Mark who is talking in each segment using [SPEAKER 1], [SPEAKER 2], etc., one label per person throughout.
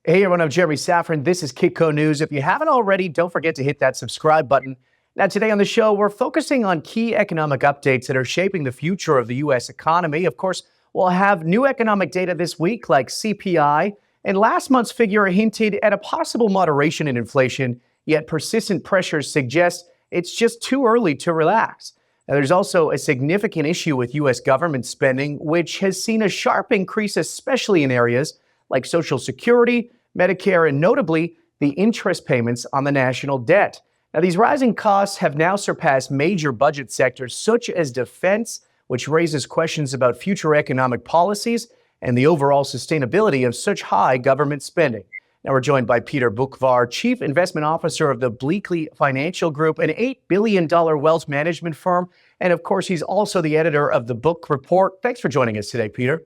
[SPEAKER 1] Hey everyone, I'm Jeremy Szafron. This is Kitco News. If you haven't already, don't forget to hit that subscribe button. Now, today on the show, we're focusing on key economic updates that are shaping the future of the U.S. economy. Of course, we'll have new economic data this week like CPI, and last month's figure hinted at a possible moderation in inflation, yet persistent pressures suggest it's just too early to relax. Now, there's also a significant issue with U.S. government spending, which has seen a sharp increase, especially in areas like Social Security, Medicare, and notably the interest payments on the national debt. Now, these rising costs have now surpassed major budget sectors such as defense, which raises questions about future economic policies and the overall sustainability of such high government spending. Now, we're joined by Peter Boockvar, Chief Investment Officer of the Bleakley Financial Group, an $8 billion wealth management firm. And of course, he's also the editor of the Boock Report. Thanks for joining us today, Peter.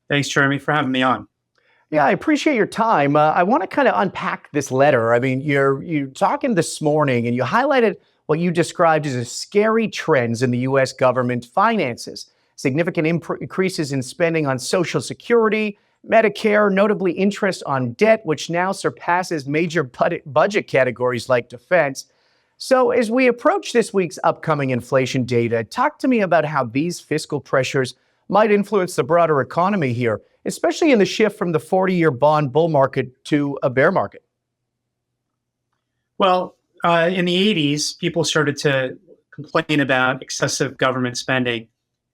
[SPEAKER 2] Thanks, Jeremy, for having me on.
[SPEAKER 1] Yeah, I appreciate your time. I want to kind of unpack this letter. I mean, you're talking this morning and you highlighted what you described as scary trends in the U.S. government finances, significant increases in spending on Social Security, Medicare, notably interest on debt, which now surpasses major budget categories like defense. So as we approach this week's upcoming inflation data, talk to me about how these fiscal pressures might influence the broader economy here, especially in the shift from the 40-year bond bull market to a bear market.
[SPEAKER 2] Well, in the 80s, people started to complain about excessive government spending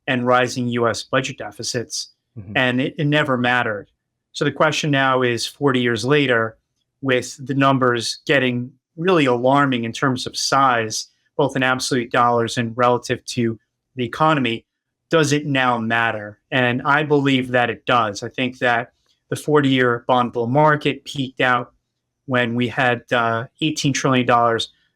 [SPEAKER 2] and rising U.S. budget deficits, and it never mattered. So the question now is 40 years later, with the numbers getting really alarming in terms of size, both in absolute dollars and relative to the economy, does it now matter? And I believe that it does. I think that the 40-year bond bull market peaked out when we had $18 trillion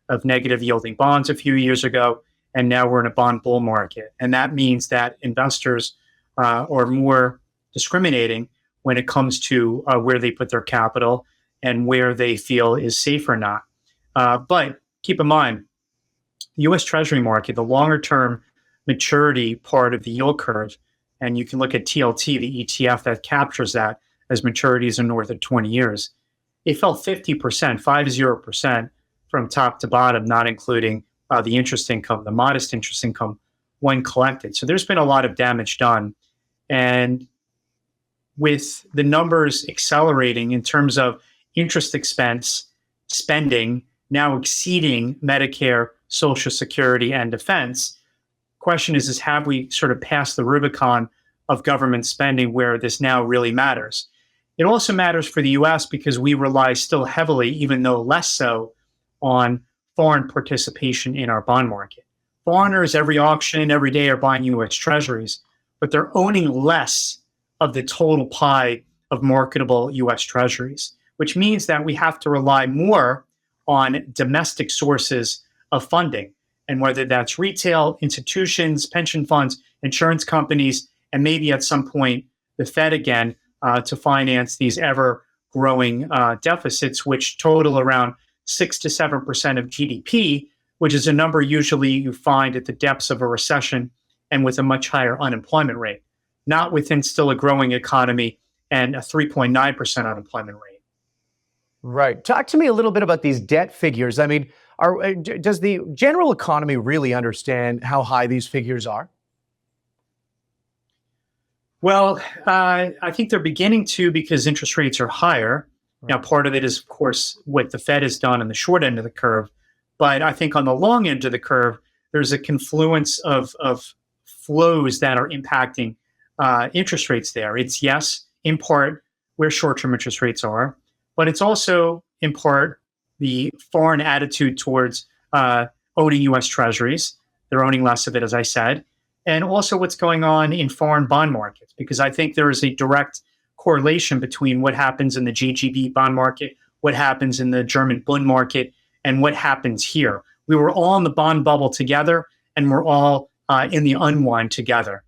[SPEAKER 2] of negative yielding bonds a few years ago, and now we're in a bond bull market. And that means that investors are more discriminating when it comes to where they put their capital and where they feel is safe or not. But keep in mind, the U.S. Treasury market, the longer-term maturity part of the yield curve, and you can look at TLT, the ETF that captures that as maturities are north of 20 years. It fell 50%, 50% from top to bottom, not including the interest income, the modest interest income when collected. So there's been a lot of damage done. And with the numbers accelerating in terms of interest expense spending now exceeding Medicare, Social Security, and defense, question is have we sort of passed the Rubicon of government spending where this now really matters? It also matters for the U.S. because we rely still heavily, even though less so, on foreign participation in our bond market. Foreigners every auction, every day are buying U.S. treasuries, but they're owning less of the total pie of marketable U.S. treasuries, which means that we have to rely more on domestic sources of funding. And whether that's retail, institutions, pension funds, insurance companies, and maybe at some point the Fed again to finance these ever-growing deficits, which total around 6 to 7% of GDP, which is a number usually you find at the depths of a recession and with a much higher unemployment rate, not within still a growing economy and a 3.9% unemployment rate.
[SPEAKER 1] Right. Talk to me a little bit about these debt figures. I mean, does the general economy really understand how high these figures are?
[SPEAKER 2] Well, I think they're beginning to because interest rates are higher. Right. Now, part of it is, of course, what the Fed has done on the short end of the curve. But I think on the long end of the curve, there's a confluence of flows that are impacting interest rates there. It's, yes, in part where short-term interest rates are, but it's also in part the foreign attitude towards owning U.S. treasuries. They're owning less of it, as I said, and also what's going on in foreign bond markets, because I think there is a direct correlation between what happens in the GGB bond market, what happens in the German Bund market, and what happens here. We were all in the bond bubble together, and we're all in the unwind together.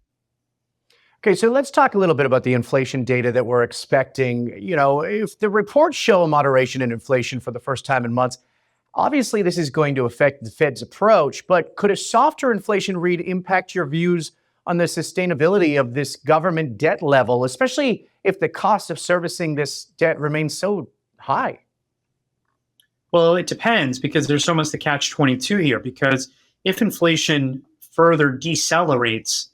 [SPEAKER 1] Okay, so let's talk a little bit about the inflation data that we're expecting. You know, if the reports show a moderation in inflation for the first time in months, obviously this is going to affect the Fed's approach, but could a softer inflation read impact your views on the sustainability of this government debt level, especially if the cost of servicing this debt remains so high?
[SPEAKER 2] Well, it depends because there's almost a catch-22 here. Because if inflation further decelerates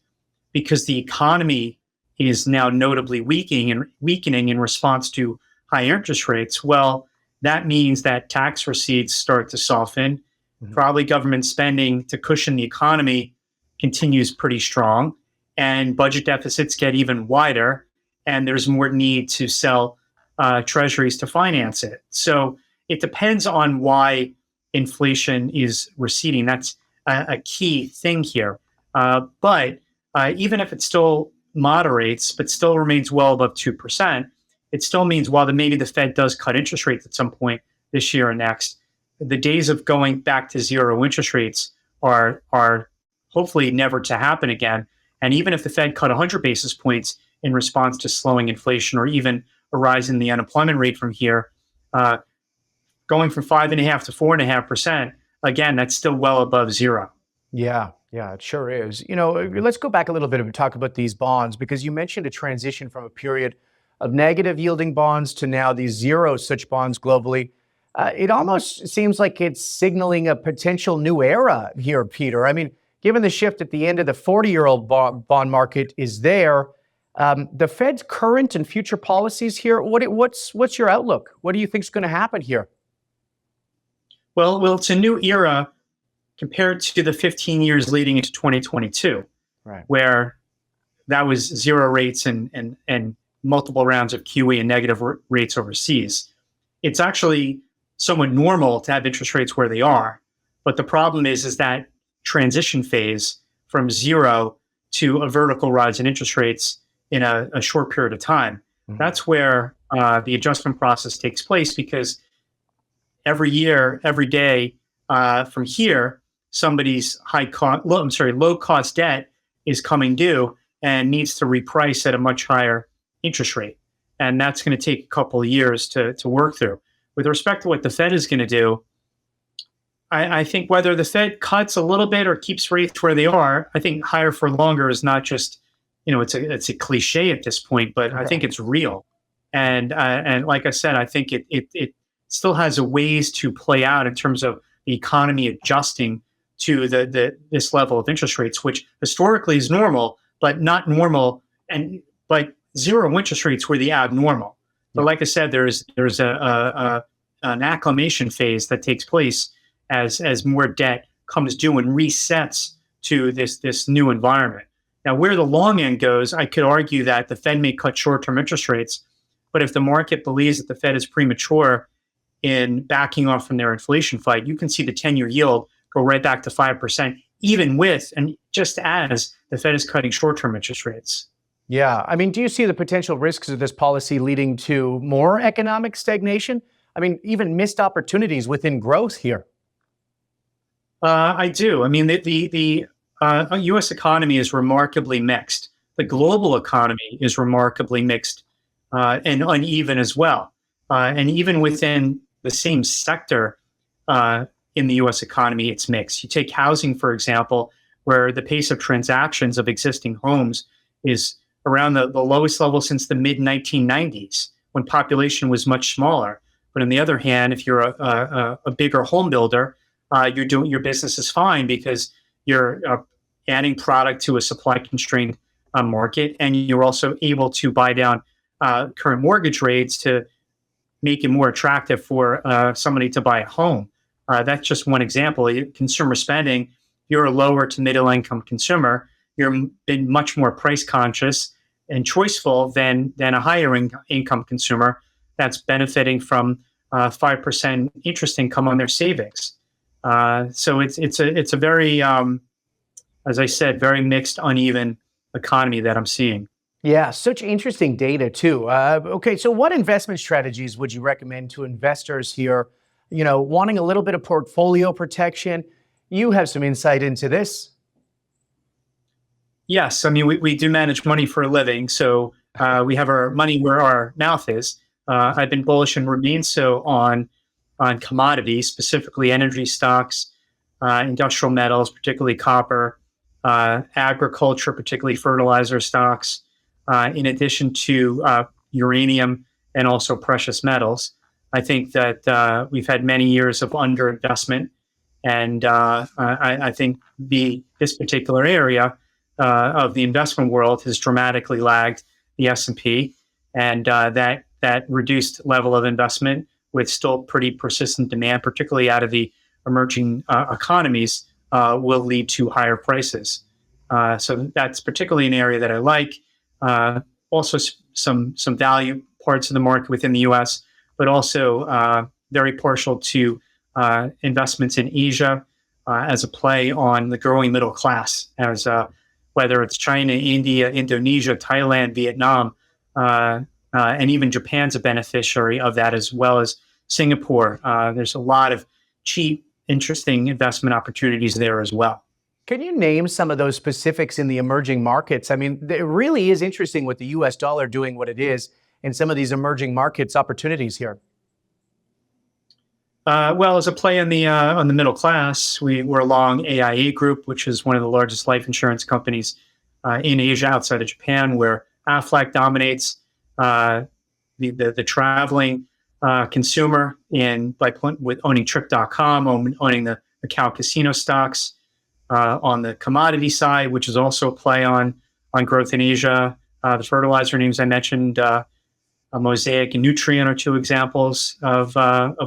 [SPEAKER 2] because the economy is now notably weakening in response to high interest rates, well, that means that tax receipts start to soften. Probably government spending to cushion the economy continues pretty strong, and budget deficits get even wider, and there's more need to sell treasuries to finance it. So it depends on why inflation is receding. That's a key thing here. But even if it still moderates, but still remains well above 2%, it still means while maybe the Fed does cut interest rates at some point this year or next, the days of going back to zero interest rates are hopefully never to happen again. And even if the Fed cut 100 basis points in response to slowing inflation or even a rise in the unemployment rate from here, going from 5.5% to 4.5%, again, that's still well above zero.
[SPEAKER 1] Yeah, it sure is. Let's go back a little bit and talk about these bonds, because you mentioned a transition from a period of negative yielding bonds to now these zero such bonds globally. It almost seems like it's signaling a potential new era here, Peter. I mean, given the shift at the end of the 40-year-old bond market is there, the Fed's current and future policies here, what's your outlook? What do you think is going to happen here?
[SPEAKER 2] Well, it's a new era compared to the 15 years leading into 2022,
[SPEAKER 1] right,
[SPEAKER 2] where that was zero rates and multiple rounds of QE and negative rates overseas. It's actually somewhat normal to have interest rates where they are, but the problem is that transition phase from zero to a vertical rise in interest rates in a short period of time. That's where the adjustment process takes place, because every year, every day from here, somebody's low cost debt is coming due and needs to reprice at a much higher interest rate. And that's going to take a couple of years to work through. With respect to what the Fed is going to do, I think whether the Fed cuts a little bit or keeps rates where they are, I think higher for longer is not just, it's a cliche at this point, but I think it's real. And like I said, I think it still has a ways to play out in terms of the economy adjusting to this level of interest rates, which historically is normal, but not normal. And like zero interest rates were the abnormal. But like I said, there's an acclimation phase that takes place as more debt comes due and resets to this new environment. Now, where the long end goes, I could argue that the Fed may cut short-term interest rates, but if the market believes that the Fed is premature in backing off from their inflation fight, you can see the 10-year yield go right back to 5%, even with, and just as the Fed is cutting short-term interest rates.
[SPEAKER 1] Yeah. I mean, do you see the potential risks of this policy leading to more economic stagnation? I mean, even missed opportunities within growth here?
[SPEAKER 2] I do. I mean, the U.S. economy is remarkably mixed. The global economy is remarkably mixed and uneven as well. And even within the same sector in the U.S. economy, it's mixed. You take housing, for example, where the pace of transactions of existing homes is around the lowest level since the mid-1990s, when population was much smaller. But on the other hand, if you're a bigger home builder, your business is fine because you're adding product to a supply-constrained market, and you're also able to buy down current mortgage rates to make it more attractive for somebody to buy a home. That's just one example. Consumer spending, if you're a lower to middle income consumer, you're been much more price conscious and choiceful than a higher income consumer that's benefiting from 5% interest income on their savings. So it's a very, as I said, very mixed, uneven economy that I'm seeing.
[SPEAKER 1] Yeah, such interesting data too. Okay, so what investment strategies would you recommend to investors here, wanting a little bit of portfolio protection? You have some insight into this.
[SPEAKER 2] Yes, I mean, we do manage money for a living, so we have our money where our mouth is. I've been bullish and remain so on commodities, specifically energy stocks, industrial metals, particularly copper, agriculture, particularly fertilizer stocks, in addition to uranium and also precious metals. I think that we've had many years of underinvestment, and I think this particular area of the investment world has dramatically lagged the S&P, and that reduced level of investment with still pretty persistent demand, particularly out of the emerging economies, will lead to higher prices. So that's particularly an area that I like. Also, some value parts of the market within the U.S., but also very partial to investments in Asia as a play on the growing middle class, as whether it's China, India, Indonesia, Thailand, Vietnam, and even Japan's a beneficiary of that, as well as Singapore. There's a lot of cheap, interesting investment opportunities there as well.
[SPEAKER 1] Can you name some of those specifics in the emerging markets? I mean, it really is interesting with the US dollar doing what it is in some of these emerging markets opportunities here.
[SPEAKER 2] Well, as a play on the middle class, we're long AIA Group, which is one of the largest life insurance companies in Asia outside of Japan, where Aflac dominates the traveling consumer with owning Trip.com, owning the Macau casino stocks. On the commodity side, which is also a play on growth in Asia, the fertilizer names I mentioned, Mosaic and Nutrien are two examples of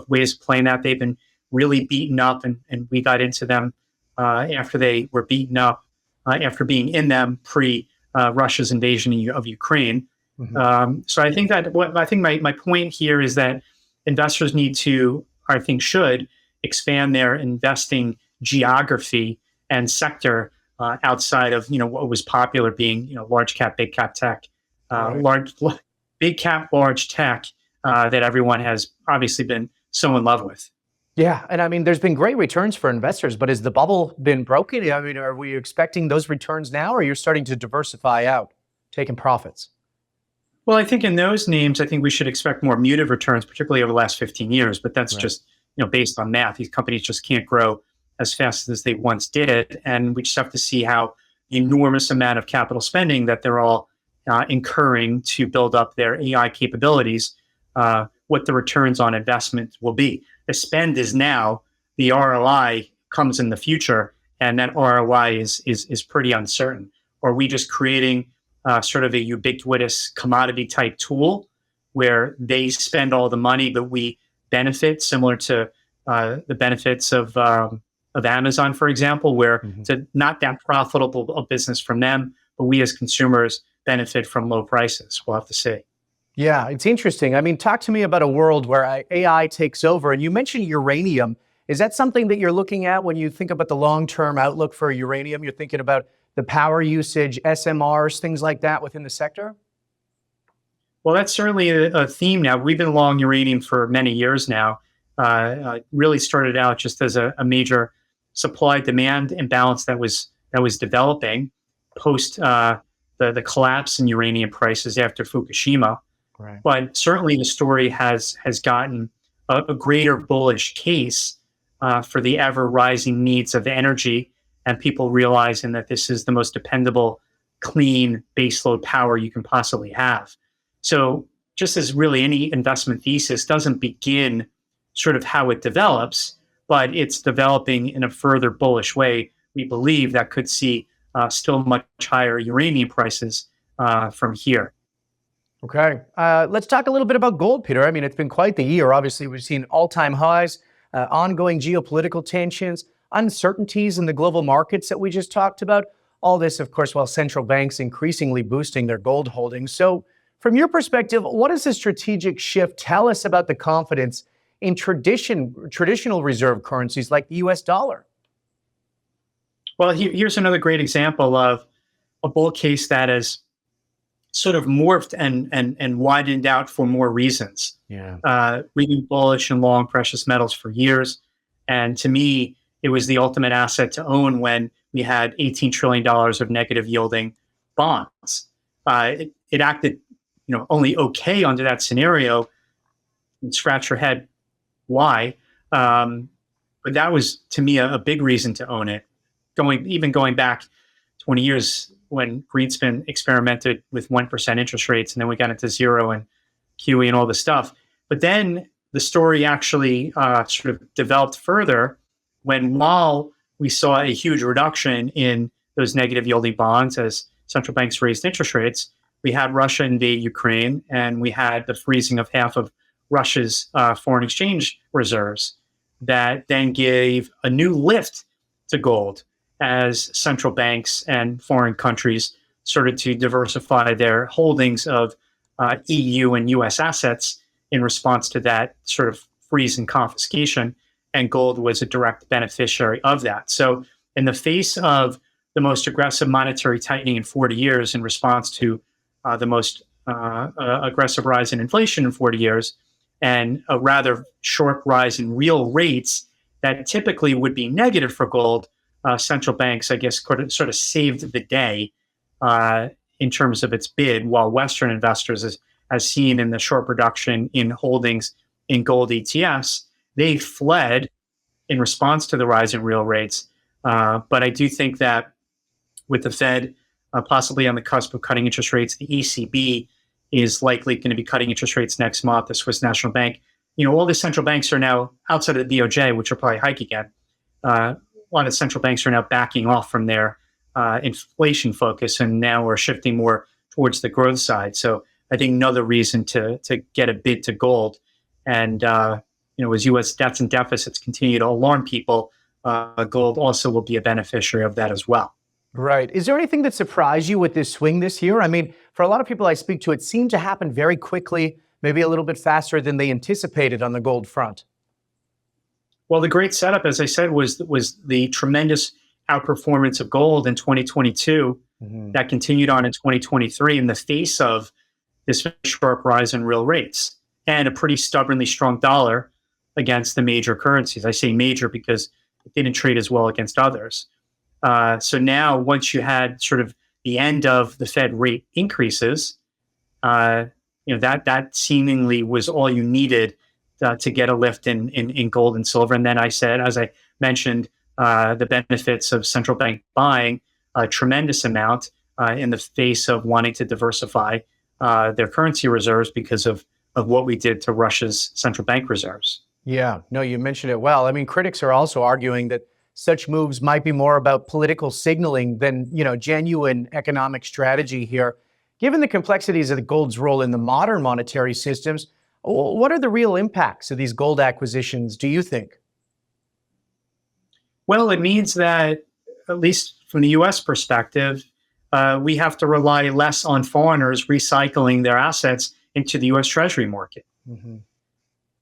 [SPEAKER 2] ways of playing that. They've been really beaten up, and we got into them after they were beaten up, after being in them pre Russia's invasion of Ukraine. Mm-hmm. So I think my point here is that investors should expand their investing geography and sector outside of what was popular being large cap, big cap tech, big cap, large tech that everyone has obviously been so in love with.
[SPEAKER 1] Yeah, and I mean, there's been great returns for investors, but has the bubble been broken? I mean, are we expecting those returns now, or you're starting to diversify out, taking profits?
[SPEAKER 2] Well, I think in those names, I think we should expect more muted returns, particularly over the last 15 years. But that's just based on math. These companies just can't grow as fast as they once did, and we just have to see how the enormous amount of capital spending that they're all incurring to build up their AI capabilities, what the returns on investment will be. The spend is now, the ROI comes in the future, and that ROI is pretty uncertain. Or are we just creating sort of a ubiquitous commodity type tool where they spend all the money, but we benefit, similar to the benefits of Amazon, for example, where it's not that profitable a business from them, but we as consumers benefit from low prices. We'll have to see.
[SPEAKER 1] Yeah, it's interesting. I mean, talk to me about a world where AI takes over. And you mentioned uranium. Is that something that you're looking at when you think about the long-term outlook for uranium? You're thinking about the power usage, SMRs, things like that within the sector?
[SPEAKER 2] Well, that's certainly a theme now. We've been long uranium for many years now. Really started out just as a major supply-demand imbalance that was developing post the collapse in uranium prices after Fukushima. Right. But certainly the story has gotten a greater bullish case for the ever-rising needs of energy, and people realizing that this is the most dependable, clean baseload power you can possibly have. So just as really any investment thesis doesn't begin sort of how it develops, but it's developing in a further bullish way, we believe that could see still much higher uranium prices from here.
[SPEAKER 1] Okay. Let's talk a little bit about gold, Peter. I mean, it's been quite the year. Obviously, we've seen all-time highs, ongoing geopolitical tensions, uncertainties in the global markets that we just talked about. All this, of course, while central banks increasingly boosting their gold holdings. So from your perspective, what does the strategic shift tell us about the confidence in traditional reserve currencies like the US dollar?
[SPEAKER 2] Well, here's another great example of a bull case that has sort of morphed and widened out for more reasons. Yeah. We've been bullish and long precious metals for years. And to me, it was the ultimate asset to own when we had $18 trillion of negative yielding bonds. It acted only okay under that scenario. And scratch your head, why? But that was, to me, a big reason to own it. Going back 20 years when Greenspan experimented with 1% interest rates, and then we got into zero and QE and all this stuff. But then the story actually sort of developed further while we saw a huge reduction in those negative yielding bonds as central banks raised interest rates, we had Russia invade Ukraine, and we had the freezing of half of Russia's foreign exchange reserves that then gave a new lift to gold as central banks and foreign countries started to diversify their holdings of EU and US assets in response to that sort of freeze and confiscation. And gold was a direct beneficiary of that. So in the face of the most aggressive monetary tightening in 40 years in response to the most aggressive rise in inflation in 40 years, and a rather short rise in real rates that typically would be negative for gold, central banks, I guess, sort of saved the day in terms of its bid, while Western investors, as seen in the short reduction in holdings in gold ETFs, they fled in response to the rise in real rates. But I do think that with the Fed possibly on the cusp of cutting interest rates, the ECB is likely going to be cutting interest rates next month, the Swiss National Bank. All the central banks are now, outside of the BOJ, which will probably hike again, a lot of central banks are now backing off from their inflation focus, and now we're shifting more towards the growth side. So I think another reason to get a bid to gold. And, as U.S. debts and deficits continue to alarm people, gold also will be a beneficiary of that as well.
[SPEAKER 1] Right. Is there anything that surprised you with this swing this year? I mean, for a lot of people I speak to, it seemed to happen very quickly, maybe a little bit faster than they anticipated on the gold front.
[SPEAKER 2] Well, the great setup, as I said, was the tremendous outperformance of gold in 2022 that continued on in 2023 in the face of this sharp rise in real rates and a pretty stubbornly strong dollar against the major currencies. I say major because it didn't trade as well against others. So now, once you had sort of the end of the Fed rate increases, that seemingly was all you needed to get a lift in gold and silver. And then as I mentioned, the benefits of central bank buying a tremendous amount in the face of wanting to diversify their currency reserves because of what we did to Russia's central bank reserves.
[SPEAKER 1] Yeah, no, you mentioned it well. I mean, critics are also arguing that such moves might be more about political signaling than, genuine economic strategy here. Given the complexities of the gold's role in the modern monetary systems, what are the real impacts of these gold acquisitions, do you think?
[SPEAKER 2] Well, it means that, at least from the U.S. perspective, we have to rely less on foreigners recycling their assets into the U.S. Treasury market.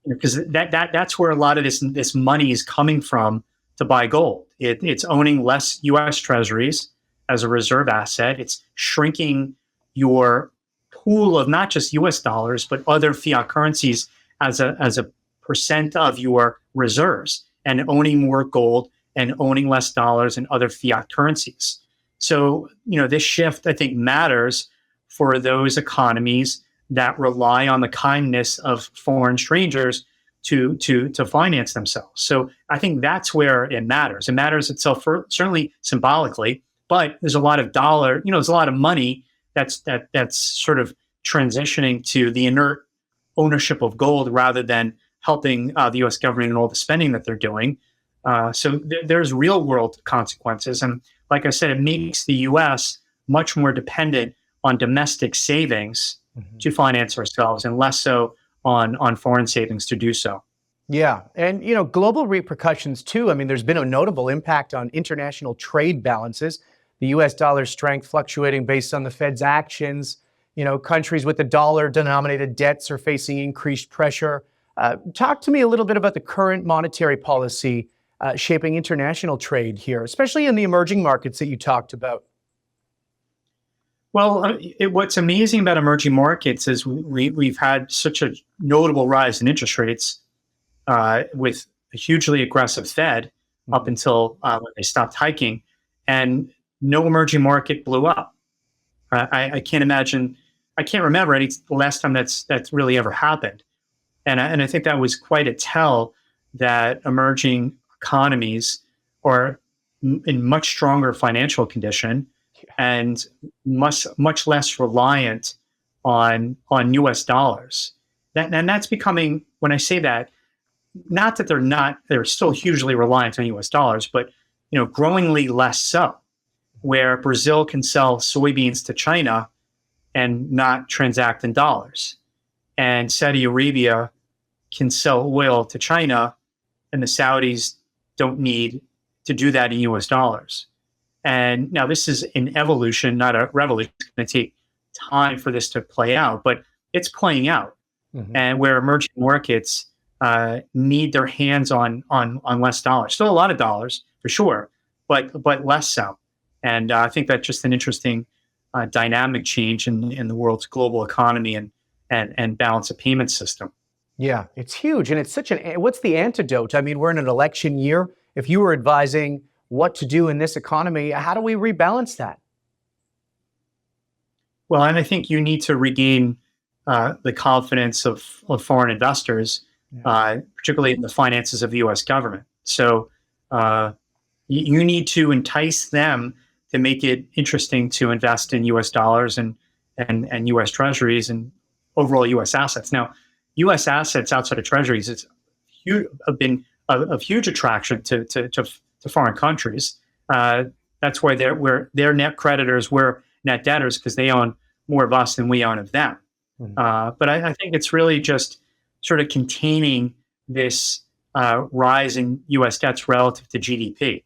[SPEAKER 2] Because that's where a lot of this money is coming from to buy gold. It's owning less U.S. Treasuries as a reserve asset. It's shrinking your pool of not just U.S. dollars, but other fiat currencies as a percent of your reserves, and owning more gold and owning less dollars and other fiat currencies. So, this shift, I think, matters for those economies that rely on the kindness of foreign strangers to finance themselves. So I think that's where it matters. It matters itself certainly symbolically, but there's a lot of there's a lot of money that's sort of transitioning to the inert ownership of gold rather than helping the U.S. government and all the spending that they're doing. So there's real world consequences. And like I said, it makes the U.S. much more dependent on domestic savings to finance ourselves and less so on foreign savings to do so.
[SPEAKER 1] Yeah. And, global repercussions too. I mean, there's been a notable impact on international trade balances, the U.S. dollar's strength fluctuating based on the Fed's actions. Countries with the dollar denominated debts are facing increased pressure. Talk to me a little bit about the current monetary policy shaping international trade here, especially in the emerging markets that you talked about.
[SPEAKER 2] Well, what's amazing about emerging markets is we've had such a notable rise in interest rates with a hugely aggressive Fed up until when they stopped hiking, and no emerging market blew up. I can't remember the last time that's really ever happened, and I think that was quite a tell that emerging economies are in much stronger financial condition and much less reliant on US dollars. And that's becoming, when I say that, not that they're still hugely reliant on US dollars, but growingly less so, where Brazil can sell soybeans to China and not transact in dollars. And Saudi Arabia can sell oil to China, and the Saudis don't need to do that in US dollars. And now this is an evolution, not a revolution. It's going to take time for this to play out, but it's playing out. And where emerging markets need their hands on less dollars. Still a lot of dollars, for sure, but less so. And I think that's just an interesting dynamic change in the world's global economy and balance of payment system.
[SPEAKER 1] Yeah, it's huge. And it's what's the antidote? I mean, we're in an election year. If you were advising what to do in this economy, how do we rebalance that?
[SPEAKER 2] Well, and I think you need to regain the confidence of foreign investors, particularly in the finances of the U.S. government. So you need to entice them to make it interesting to invest in U.S. dollars and U.S. treasuries and overall U.S. assets. Now, U.S. assets outside of treasuries have been of huge attraction to foreign countries. That's why they're net creditors, we're net debtors, because they own more of us than we own of them. But I think it's really just sort of containing this rise in U.S. debts relative to GDP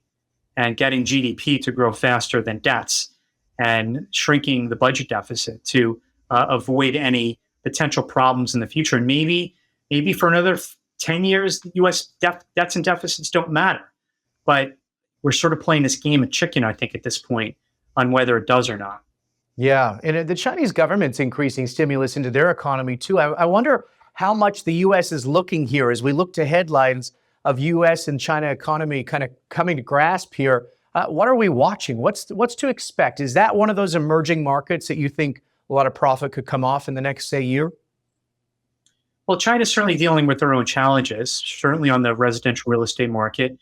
[SPEAKER 2] and getting GDP to grow faster than debts and shrinking the budget deficit to avoid any potential problems in the future. And maybe for another 10 years, U.S. debts and deficits don't matter. But we're sort of playing this game of chicken, I think, at this point on whether it does or not.
[SPEAKER 1] Yeah, and the Chinese government's increasing stimulus into their economy, too. I wonder how much the U.S. is looking here as we look to headlines of U.S. and China economy kind of coming to grasp here. What are we watching? What's to expect? Is that one of those emerging markets that you think a lot of profit could come off in the next, say, year?
[SPEAKER 2] Well, China's certainly dealing with their own challenges, certainly on the residential real estate market,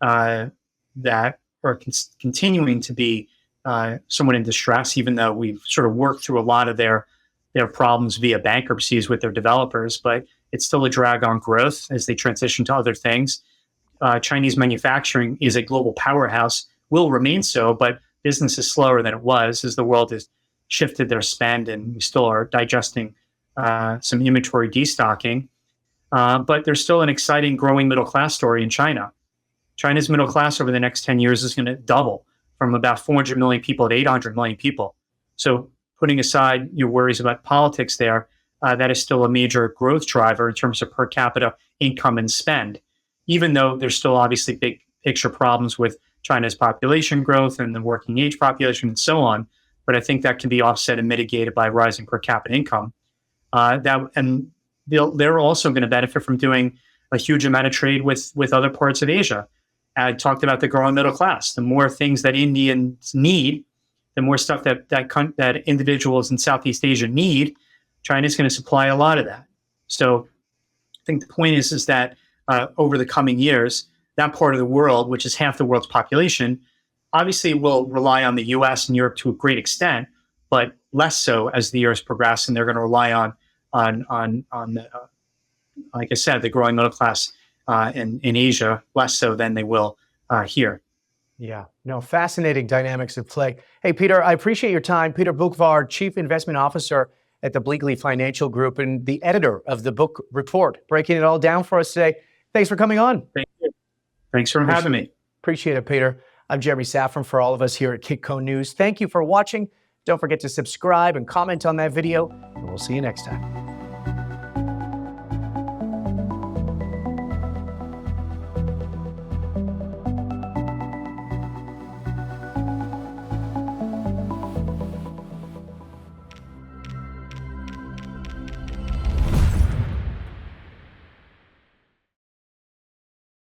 [SPEAKER 2] that are continuing to be somewhat in distress, even though we've sort of worked through a lot of their problems via bankruptcies with their developers. But it's still a drag on growth as they transition to other things. Chinese manufacturing is a global powerhouse, will remain so, but business is slower than it was as the world has shifted their spend, and we still are digesting some inventory destocking. But there's still an exciting growing middle class story in China. China's middle class over the next 10 years is going to double from about 400 million people to 800 million people. So putting aside your worries about politics there, that is still a major growth driver in terms of per capita income and spend, even though there's still obviously big picture problems with China's population growth and the working age population and so on. But I think that can be offset and mitigated by rising per capita income. And they're also going to benefit from doing a huge amount of trade with other parts of Asia. I talked about the growing middle class. The more things that Indians need, the more stuff that individuals in Southeast Asia need, China's going to supply a lot of that. So I think the point is that over the coming years, that part of the world, which is half the world's population, obviously will rely on the U.S. and Europe to a great extent, but less so as the years progress, and they're going to rely on the, like I said, the growing middle class in Asia, less so than they will here.
[SPEAKER 1] Yeah, no, fascinating dynamics at play. Hey, Peter, I appreciate your time. Peter Boockvar, Chief Investment Officer at the Bleakley Financial Group and the editor of the Boock Report, breaking it all down for us today. Thanks for coming on.
[SPEAKER 2] Thank you. Thanks for having me.
[SPEAKER 1] Appreciate it, Peter. I'm Jeremy Szafron for all of us here at Kitco News. Thank you for watching. Don't forget to subscribe and comment on that video, and we'll see you next time.